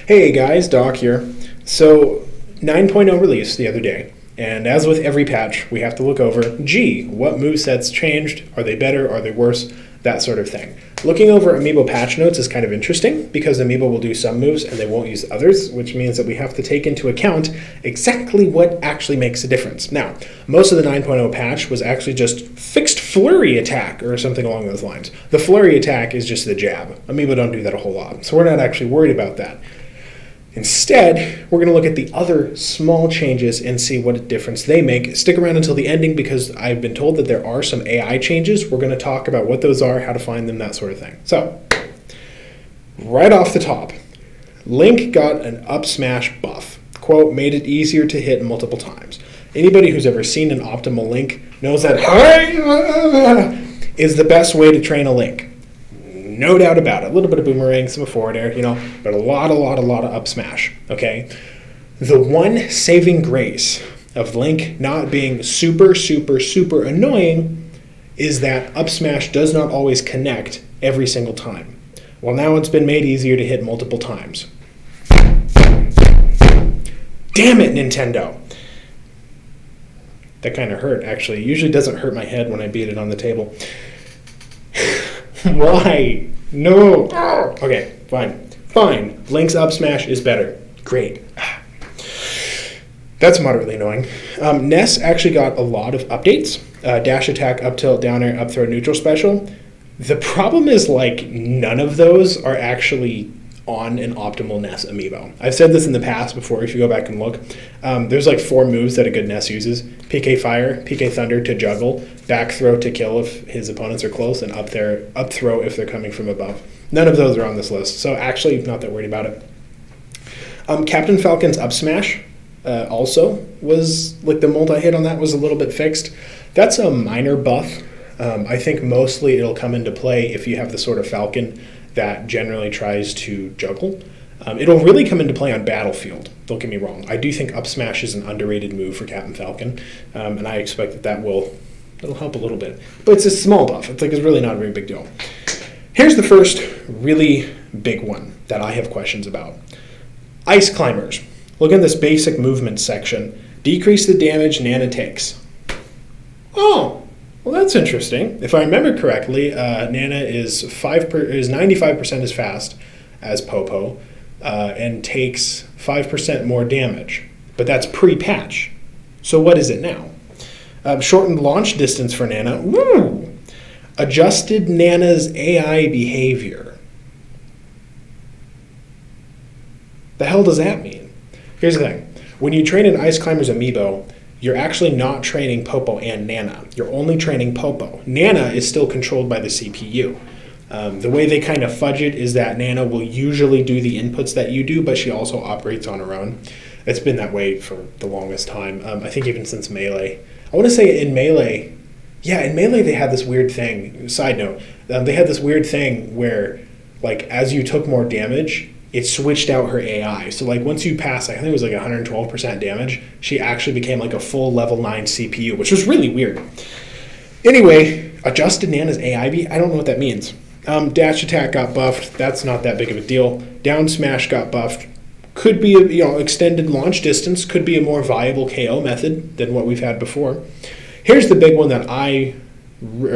Hey guys, Doc here. So 9.0 released the other day, and as with every patch, we have to look over, what movesets changed? Are they better? Are they worse? That sort of thing. Looking over Amiibo patch notes is kind of interesting because Amiibo will do some moves and they won't use others, which means that we have to take into account exactly what actually makes a difference. Now, most of the 9.0 patch was actually just fixed flurry attack or something along those lines. The flurry attack is just the jab. Amiibo don't do that a whole lot, so we're not actually worried about that. Instead, we're going to look at the other small changes and see what difference they make. Stick around until the ending because I've been told that there are some AI changes. We're going to talk about what those are, how to find them, that sort of thing. So, right off the top, Link got an up smash buff. Quote, made it easier to hit multiple times. Anybody who's ever seen an optimal Link knows that is the best way to train a Link. No doubt about it. A little bit of boomerang, some forward air, but a lot of up smash, okay? The one saving grace of Link not being super annoying is that up smash does not always connect every single time. Well, now it's been made easier to hit multiple times. Damn it, Nintendo! That kind of hurt, actually. It usually doesn't hurt my head when I beat it on the table. Why? No. Okay, fine. Link's up smash is better. Great. That's moderately annoying. Ness actually got a lot of updates. Dash attack, up tilt, down air, up throw, neutral special. The problem is none of those are actually on an optimal Ness amiibo. I've said this in the past before if you go back and look. There's 4 moves that a good Ness uses. PK Fire, PK Thunder to juggle, back throw to kill if his opponents are close, and up throw if they're coming from above. None of those are on this list, so actually not that worried about it. Captain Falcon's up smash also was, the multi-hit on that was a little bit fixed. That's a minor buff. I think mostly it'll come into play if you have the sort of Falcon that generally tries to juggle. It'll really come into play on Battlefield, don't get me wrong. I do think up smash is an underrated move for Captain Falcon, and I expect that'll help a little bit. But it's a small buff. It's really not a very big deal. Here's the first really big one that I have questions about. Ice Climbers. Look in this basic movement section. Decrease the damage Nana takes. Oh! Well, that's interesting. If I remember correctly, Nana is 95% as fast as Popo and takes 5% more damage. But that's pre-patch. So what is it now? Shortened launch distance for Nana. Woo! Adjusted Nana's AI behavior. The hell does that mean? Here's the thing. When you train an Ice Climbers amiibo, you're actually not training Popo and Nana. You're only training Popo. Nana is still controlled by the CPU. The way they kind of fudge it is that Nana will usually do the inputs that you do, but she also operates on her own. It's been that way for the longest time. I think even since Melee. I want to say in Melee they had this weird thing. Side note, they had this weird thing where, as you took more damage, it switched out her AI. So once you pass, I think it was 112% damage, she actually became a full level 9 CPU, which was really weird. Anyway, adjusted Nana's AI I don't know what that means. Dash attack got buffed. That's not that big of a deal. Down smash got buffed. Could be extended launch distance. Could be a more viable KO method than what we've had before. Here's the big one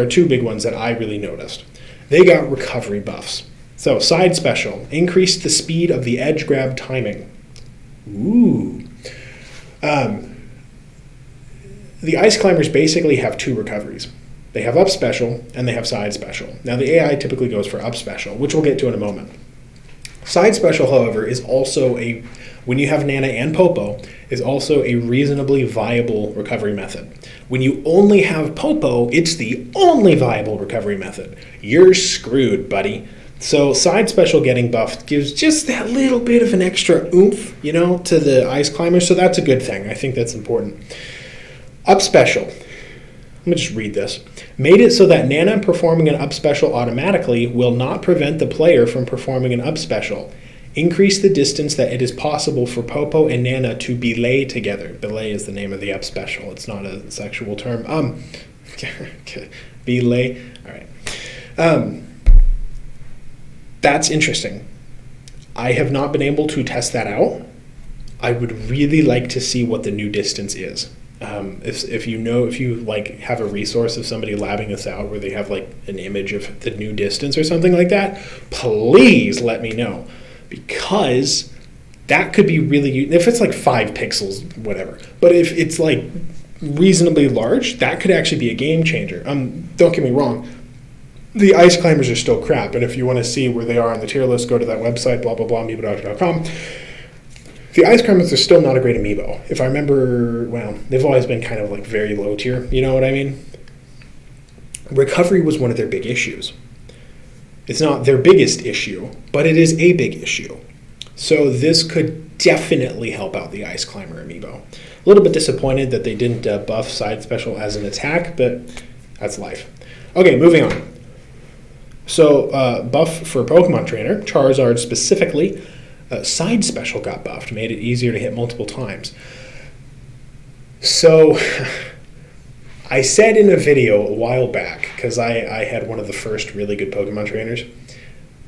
two big ones that I really noticed. They got recovery buffs. So, side special, increased the speed of the edge grab timing. Ooh. The Ice Climbers basically have 2 recoveries. They have up special and they have side special. Now, the AI typically goes for up special, which we'll get to in a moment. Side special, however, is also when you have Nana and Popo, is also a reasonably viable recovery method. When you only have Popo, it's the only viable recovery method. You're screwed, buddy. So side special getting buffed gives just that little bit of an extra oomph, to the Ice Climbers. So that's a good thing. I think that's important. Up special. Let me just read this. Made it so that Nana performing an up special automatically will not prevent the player from performing an up special. Increase the distance that it is possible for Popo and Nana to belay together. Belay is the name of the up special. It's not a sexual term. Belay. All right. That's interesting. I have not been able to test that out. I would really like to see what the new distance is. If you like have a resource of somebody labbing this out where they have like an image of the new distance or something like that, please let me know, because that could be really, if it's like 5 pixels, whatever. But if it's like reasonably large, that could actually be a game changer. Don't get me wrong. The ice climbers are still crap, and if you want to see where they are on the tier list, go to that website, blah, blah, blah, amiibo.com. The ice climbers are still not a great amiibo. If I remember, well, they've always been kind of like very low tier, you know what I mean? Recovery was one of their big issues. It's not their biggest issue, but it is a big issue. So this could definitely help out the ice climber amiibo. A little bit disappointed that they didn't buff side special as an attack, but that's life. Okay, moving on. So buff for Pokemon Trainer, Charizard specifically, side special got buffed, made it easier to hit multiple times. So I said in a video a while back, because I had one of the first really good Pokemon trainers,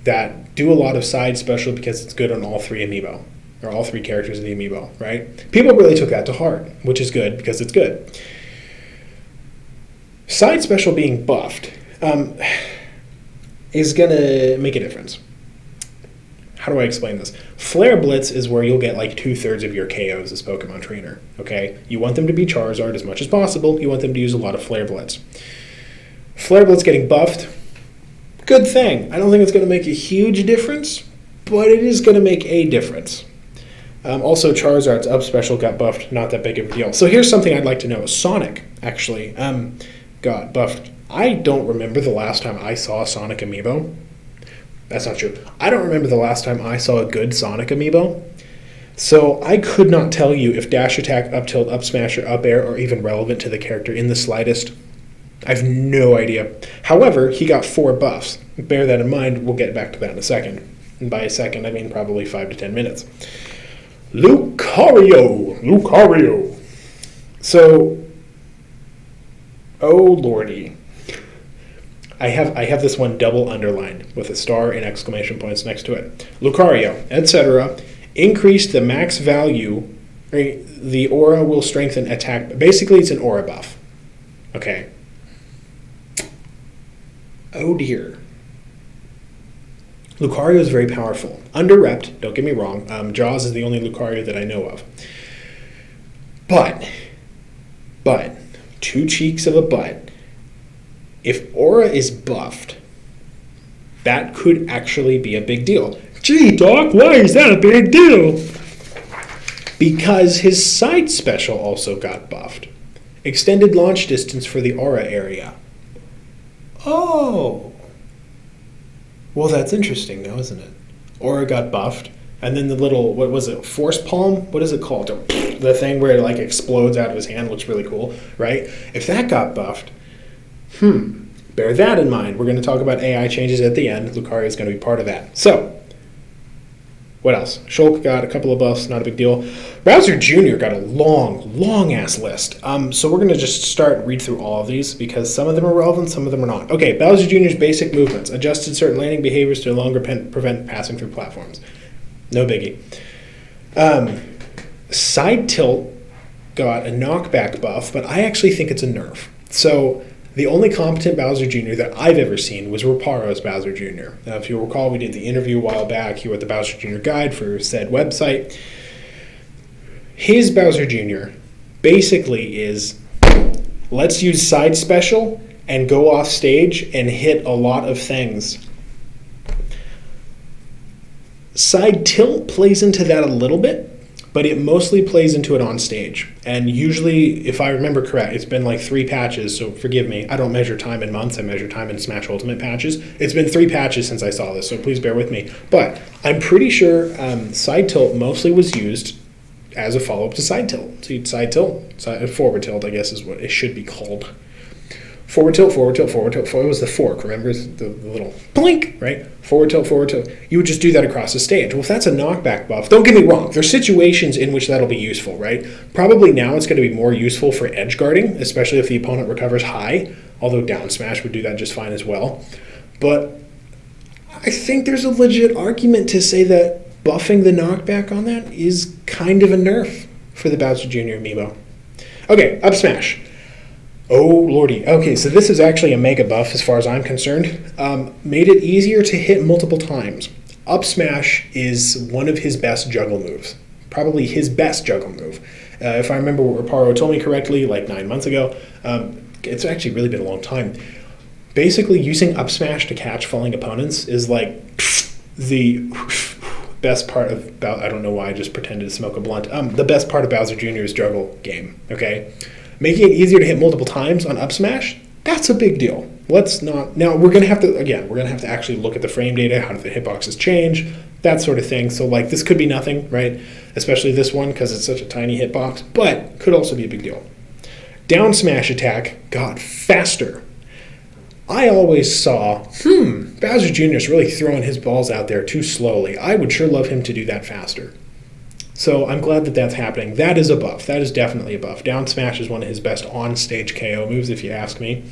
that do a lot of side special because it's good on all 3 amiibo, or all 3 characters of the amiibo, right? People really took that to heart, which is good because it's good. Side special being buffed is going to make a difference. How do I explain this? Flare Blitz is where you'll get like 2/3 of your KOs as Pokemon Trainer, okay? You want them to be Charizard as much as possible. You want them to use a lot of Flare Blitz. Flare Blitz getting buffed, good thing. I don't think it's going to make a huge difference, but it is going to make a difference. Also, Charizard's up special got buffed, not that big of a deal. So here's something I'd like to know. Sonic, actually, got buffed. I don't remember the last time I saw a Sonic amiibo. That's not true. I don't remember the last time I saw a good Sonic amiibo. So I could not tell you if dash attack, up tilt, up smash, or up air are even relevant to the character in the slightest. I have no idea. However, he got 4 buffs. Bear that in mind. We'll get back to that in a second. And by a second, I mean probably 5 to 10 minutes. Lucario. So, oh lordy. I have this one double underlined with a star and exclamation points next to it. Lucario, etc. Increased the max value. The aura will strengthen attack. Basically, it's an aura buff. Okay. Oh dear. Lucario is very powerful. Under-repped, don't get me wrong. Jaws is the only Lucario that I know of. But, 2 cheeks of a butt. If aura is buffed, that could actually be a big deal. Gee, Doc, why is that a big deal? Because his side special also got buffed. Extended launch distance for the aura area. Oh. Well, that's interesting, though, isn't it? Aura got buffed, and then the little, what was it, force palm? What is it called? The thing where it like explodes out of his hand looks really cool, right? If that got buffed, bear that in mind. We're going to talk about AI changes at the end. Lucario is going to be part of that. So, what else? Shulk got a couple of buffs, not a big deal. Bowser Jr. got a long-ass list. So we're going to just read through all of these because some of them are relevant, some of them are not. Okay, Bowser Jr.'s basic movements. Adjusted certain landing behaviors to no longer prevent passing through platforms. No biggie. Side tilt got a knockback buff, but I actually think it's a nerf. So the only competent Bowser Jr. that I've ever seen was Raparo's Bowser Jr. Now, if you'll recall, we did the interview a while back. He wrote the Bowser Jr. guide for said website. His Bowser Jr. basically is, let's use side special and go off stage and hit a lot of things. Side tilt plays into that a little bit, but it mostly plays into it on stage. And usually, if I remember correct, it's been like 3 patches, so forgive me. I don't measure time in months. I measure time in Smash Ultimate patches. It's been 3 patches since I saw this, so please bear with me. But I'm pretty sure side tilt mostly was used as a follow-up to side tilt. So you'd side tilt, forward tilt, I guess is what it should be called. Forward tilt, forward tilt, forward tilt. It was the fork, remember? The little blink, right? Forward tilt, forward tilt. You would just do that across the stage. Well, if that's a knockback buff, don't get me wrong. There's situations in which that'll be useful, right? Probably now it's going to be more useful for edge guarding, especially if the opponent recovers high, although down smash would do that just fine as well. But I think there's a legit argument to say that buffing the knockback on that is kind of a nerf for the Bowser Jr. amiibo. Okay, up smash. Oh lordy. Okay, so this is actually a mega buff as far as I'm concerned. Made it easier to hit multiple times. Up smash is one of his best juggle moves. Probably his best juggle move. If I remember what Reparo told me correctly, like 9 months ago, it's actually really been a long time. Basically, using up smash to catch falling opponents is like the best part of, I don't know why I just pretended to smoke a blunt. The best part of Bowser Jr.'s juggle game, okay? Making it easier to hit multiple times on up smash, that's a big deal. Let's not, now we're going to have to actually look at the frame data, how do the hitboxes change, that sort of thing. So like this could be nothing, right? Especially this one because it's such a tiny hitbox, but could also be a big deal. Down smash attack got faster. I always saw, Bowser Jr. is really throwing his balls out there too slowly. I would sure love him to do that faster. So I'm glad that that's happening. That is a buff. That is definitely a buff. Down smash is one of his best on-stage KO moves, if you ask me.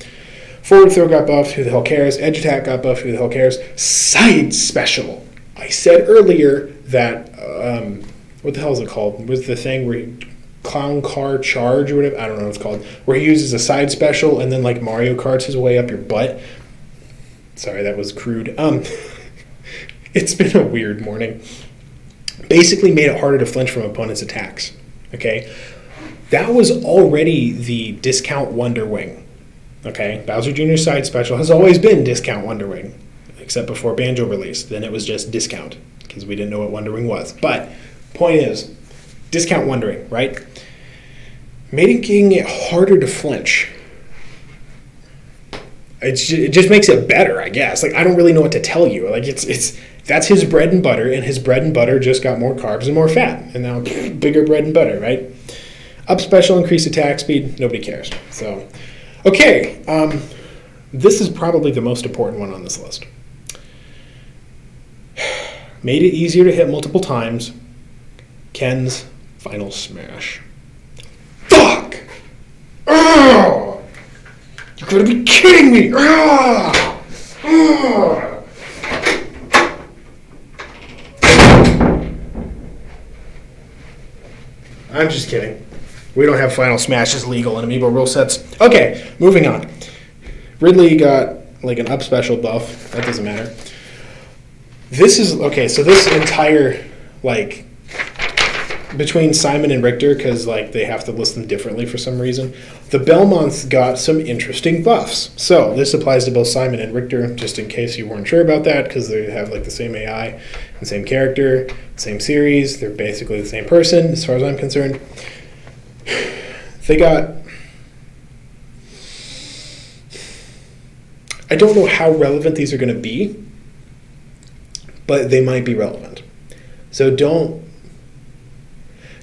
Forward throw got buffed. Who the hell cares? Edge attack got buffed. Who the hell cares? Side special. I said earlier that, what the hell is it called? Was the thing where Clown Car Charge or whatever? I don't know what it's called. Where he uses a side special and then like Mario Karts his way up your butt. Sorry, that was crude. It's been a weird morning. Basically made it harder to flinch from opponents' attacks. Okay? That was already the discount Wonder Wing. Okay? Bowser Jr.'s side special has always been discount Wonder Wing. Except before Banjo released. Then it was just discount. Because we didn't know what Wonder Wing was. But, point is, discount Wonder Wing, right? Making it harder to flinch. It just makes it better, I guess. Like, I don't really know what to tell you. Like, that's his bread and butter, and his bread and butter just got more carbs and more fat. And now, bigger bread and butter, right? Up special, increase attack speed, nobody cares. So, okay, this is probably the most important one on this list. Made it easier to hit multiple times. Ken's final smash. Fuck! Oh! You gotta be kidding me! Oh! Oh! I'm just kidding. We don't have final smashes legal in Amiibo rule sets. Okay, moving on. Ridley got like an up special buff. That doesn't matter. This is, okay, so this entire, like, between Simon and Richter, because, like, they have to list them differently for some reason, the Belmonts got some interesting buffs. So this applies to both Simon and Richter, just in case you weren't sure about that, because they have, like, the same AI, the same character, same series. They're basically the same person, as far as I'm concerned. They got... I don't know how relevant these are going to be, but they might be relevant. So don't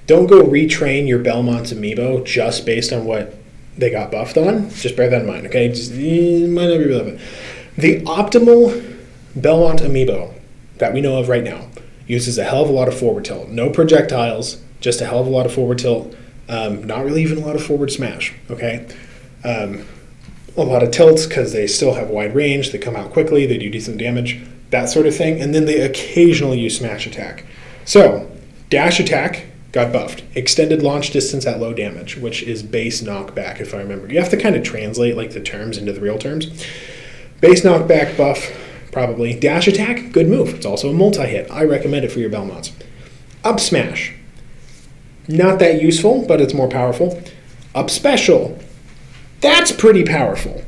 go retrain your Belmont's Amiibo just based on what they got buffed on. Just bear that in mind, okay? It might not be relevant. The optimal Belmont Amiibo that we know of right now uses a hell of a lot of forward tilt. No projectiles, just a hell of a lot of forward tilt. Not really even a lot of forward smash, okay? A lot of tilts because they still have wide range. They come out quickly. They do decent damage. That sort of thing, and then they occasionally use smash attack. So, dash attack got buffed. Extended launch distance at low damage, which is base knockback, if I remember. You have to kind of translate like the terms into the real terms. Base knockback buff, probably. Dash attack, good move. It's also a multi-hit. I recommend it for your Belmonts. Up smash, not that useful, but it's more powerful. Up special, that's pretty powerful.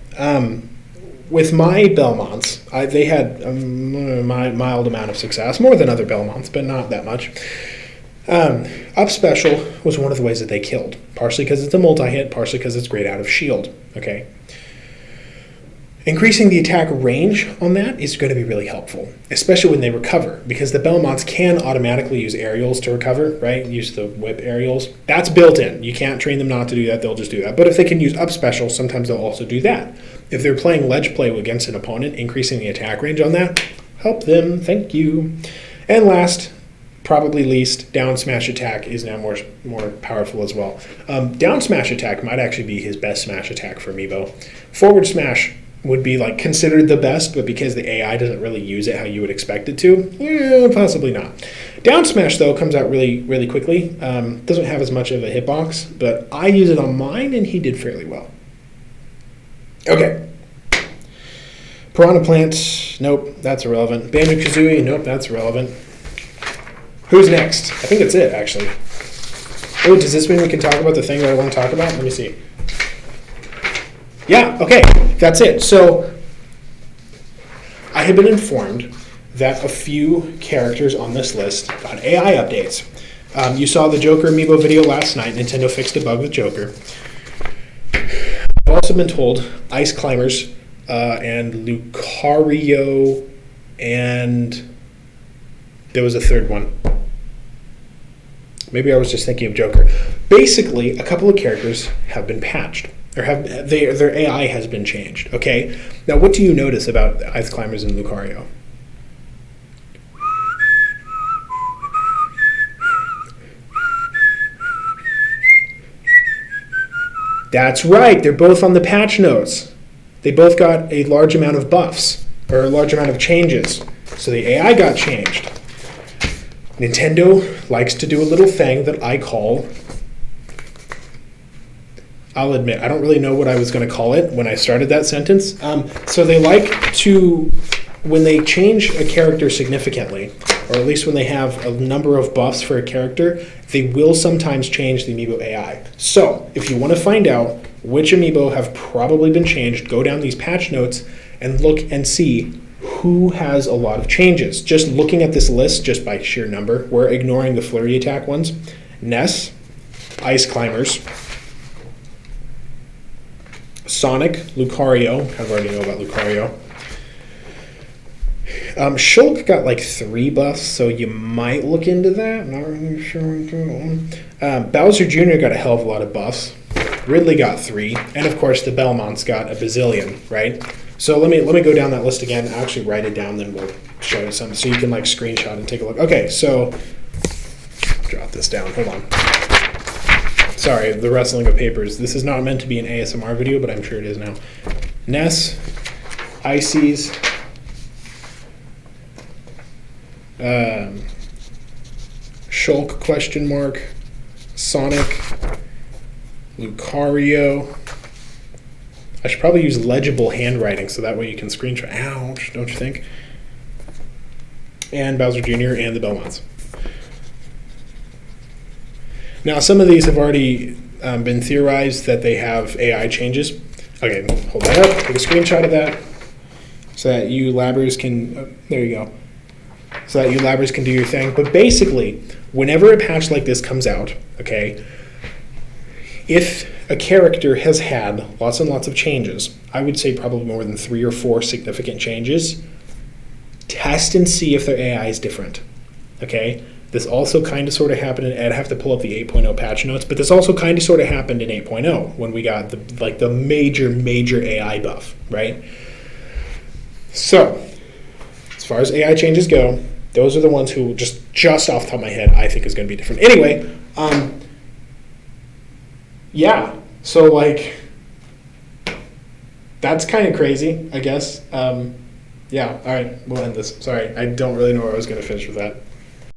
With my Belmonts, they had a mild amount of success, more than other Belmonts, but not that much. Up special was one of the ways that they killed, partially because it's a multi-hit, partially because it's great out of shield. Okay. Increasing the attack range on that is going to be really helpful, especially when they recover, because the Belmonts can automatically use aerials to recover, right? Use the whip aerials. That's built in. You can't train them not to do that. They'll just do that. But if they can use up special, sometimes they'll also do that. If they're playing ledge play against an opponent, increasing the attack range on that, help them. Thank you. And last, probably least, down smash attack is now more powerful as well. Down smash attack might actually be his best smash attack for Amiibo. Forward smash would be like considered the best, but because the AI doesn't really use it how you would expect it to, possibly not. Down smash, though, comes out really, really quickly. Doesn't have as much of a hitbox, but I use it on mine, and he did fairly well. Okay. Piranha Plant, nope, that's irrelevant. Banjo-Kazooie, nope, that's irrelevant. Who's next? I think that's it, actually. Oh, does this mean we can talk about the thing that I want to talk about? Let me see. Yeah, okay, that's it. So, I have been informed that a few characters on this list got AI updates. You saw the Joker Amiibo video last night. Nintendo fixed a bug with Joker. I've also been told Ice Climbers and Lucario, and there was a third one. Maybe I was just thinking of Joker. Basically, a couple of characters have been patched, or their AI has been changed. Okay. Now, what do you notice about Ice Climbers and Lucario? That's right. They're both on the patch notes. They both got a large amount of buffs, or a large amount of changes. So the AI got changed. Nintendo likes to do a little thing that I call, I'll admit, I don't really know what I was going to call it when I started that sentence. So they like to, when they change a character significantly, or at least when they have a number of buffs for a character, they will sometimes change the Amiibo AI. So if you want to find out which Amiibo have probably been changed, go down these patch notes and look and see who has a lot of changes. Just looking at this list, just by sheer number, we're ignoring the flurry attack ones. Ness, Ice Climbers, Sonic, Lucario. I already know about Lucario. Shulk got like 3 buffs, so you might look into that. Not really sure. Bowser Jr. got a hell of a lot of buffs. Ridley got 3, and of course the Belmonts got a bazillion, right? So let me go down that list again. I'll actually write it down, then we'll show you some, so you can like screenshot and take a look. Okay, so jot this down. Hold on. Sorry, the rustling of papers. This is not meant to be an ASMR video, but I'm sure it is now. Ness, Ices, Shulk question mark, Sonic, Lucario. I should probably use legible handwriting so that way you can screenshot. Ouch, don't you think? And Bowser Jr. and the Belmonts. Now, some of these have already been theorized that they have AI changes. Okay, hold that up. Take a screenshot of that so that you labbers can... there you go. So that you labbers can do your thing. But basically, whenever a patch like this comes out, okay, if a character has had lots and lots of changes, I would say probably more than 3 or 4 significant changes, test and see if their AI is different, okay? This also kind of sort of happened, and I'd have to pull up the 8.0 patch notes, but this also kind of sort of happened in 8.0 when we got the major AI buff, right? So, as far as AI changes go, those are the ones who just off the top of my head I think is going to be different. Anyway, yeah, so like that's kind of crazy, I guess. Yeah, all right, we'll end this. Sorry, I don't really know where I was going to finish with that.